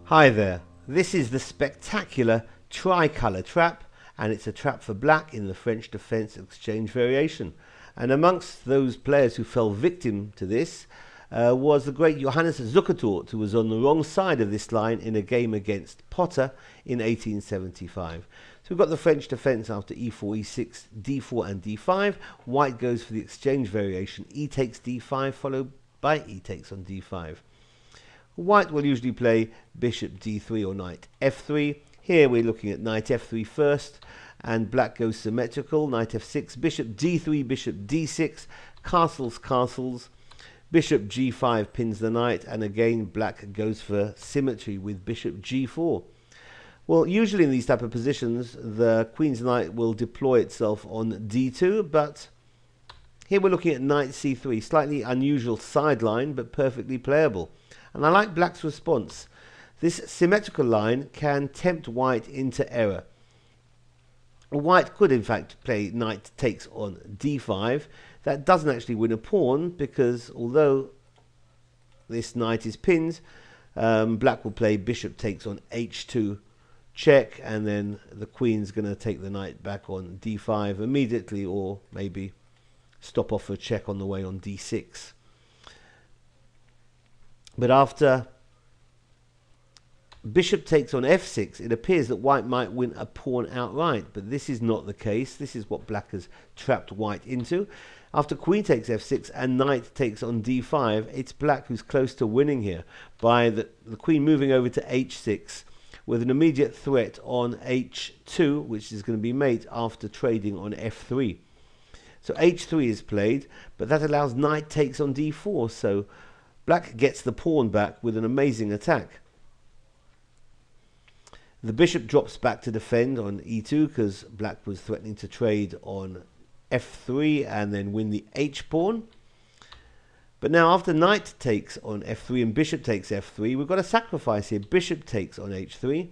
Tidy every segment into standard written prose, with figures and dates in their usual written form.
Hi there, this is the spectacular Tricolour trap, and it's a trap for black in the French defence exchange variation. And amongst those players who fell victim to this was the great Johannes Zukertort, who was on the wrong side of this line in a game against Potter in 1875. So we've got the French defence after e4, e6, d4 and d5. White goes for the exchange variation, e takes d5 followed by e takes on d5. White will usually play bishop d3 or knight f3. Here we're looking at knight f3 first, and black goes symmetrical, knight f6, bishop d3, bishop d6, castles, castles, bishop g5 pins the knight, and again black goes for symmetry with bishop g4. Well, usually in these type of positions, the queen's knight will deploy itself on d2, but here we're looking at knight c3, slightly unusual sideline, but perfectly playable. And I like black's response. This symmetrical line can tempt white into error. White could in fact play knight takes on d5. That doesn't actually win a pawn, because although this knight is pinned, black will play bishop takes on h2 check, and then the queen's going to take the knight back on d5 immediately, or maybe stop off a check on the way on d6. But after bishop takes on f6, it appears that white might win a pawn outright, but this is not the case. This is what black has trapped white into. After queen takes f6 and knight takes on d5, it's black who's close to winning here by the queen moving over to h6 with an immediate threat on h2, which is going to be made after trading on f3. So h3 is played, but that allows knight takes on d4, so black gets the pawn back with an amazing attack. The bishop drops back to defend on e2 because black was threatening to trade on f3 and then win the h-pawn. But now after knight takes on f3 and bishop takes f3, we've got a sacrifice here. Bishop takes on h3,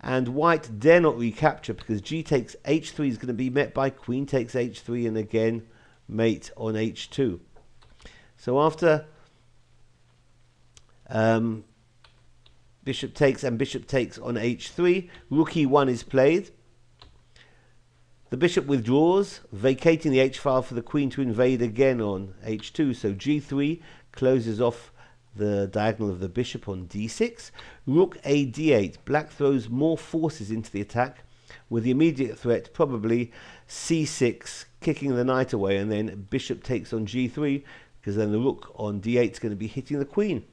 and white dare not recapture because g takes h3 is going to be met by queen takes h3 and again mate on h2. So after bishop takes and bishop takes on h3, rook e1 is played. The bishop withdraws, vacating the h-file for the queen to invade again on h2. So g3 closes off the diagonal of the bishop on d6. Rook a d8. Black throws more forces into the attack with the immediate threat probably c6, kicking the knight away, and then bishop takes on g3 because then the rook on d8 is going to be hitting the queen.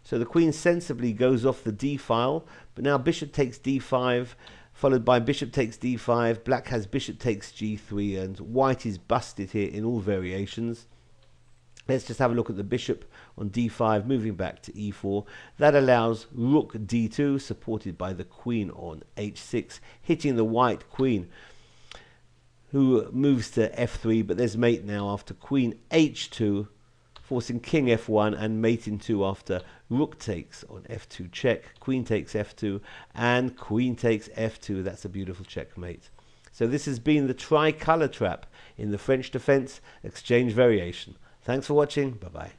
So the queen sensibly goes off the d-file, but now bishop takes d5, followed by bishop takes d5. Black has bishop takes g3, and white is busted here in all variations. Let's just have a look at the bishop on d5, moving back to e4. That allows rook d2, supported by the queen on h6, hitting the white queen, who moves to f3, but there's mate now after queen h2, forcing king f1 and mate in 2 after rook takes on f2 check, queen takes f2, and queen takes f2. That's a beautiful checkmate. So this has been the Tricolour trap in the French defence exchange variation. Thanks for watching. Bye-bye.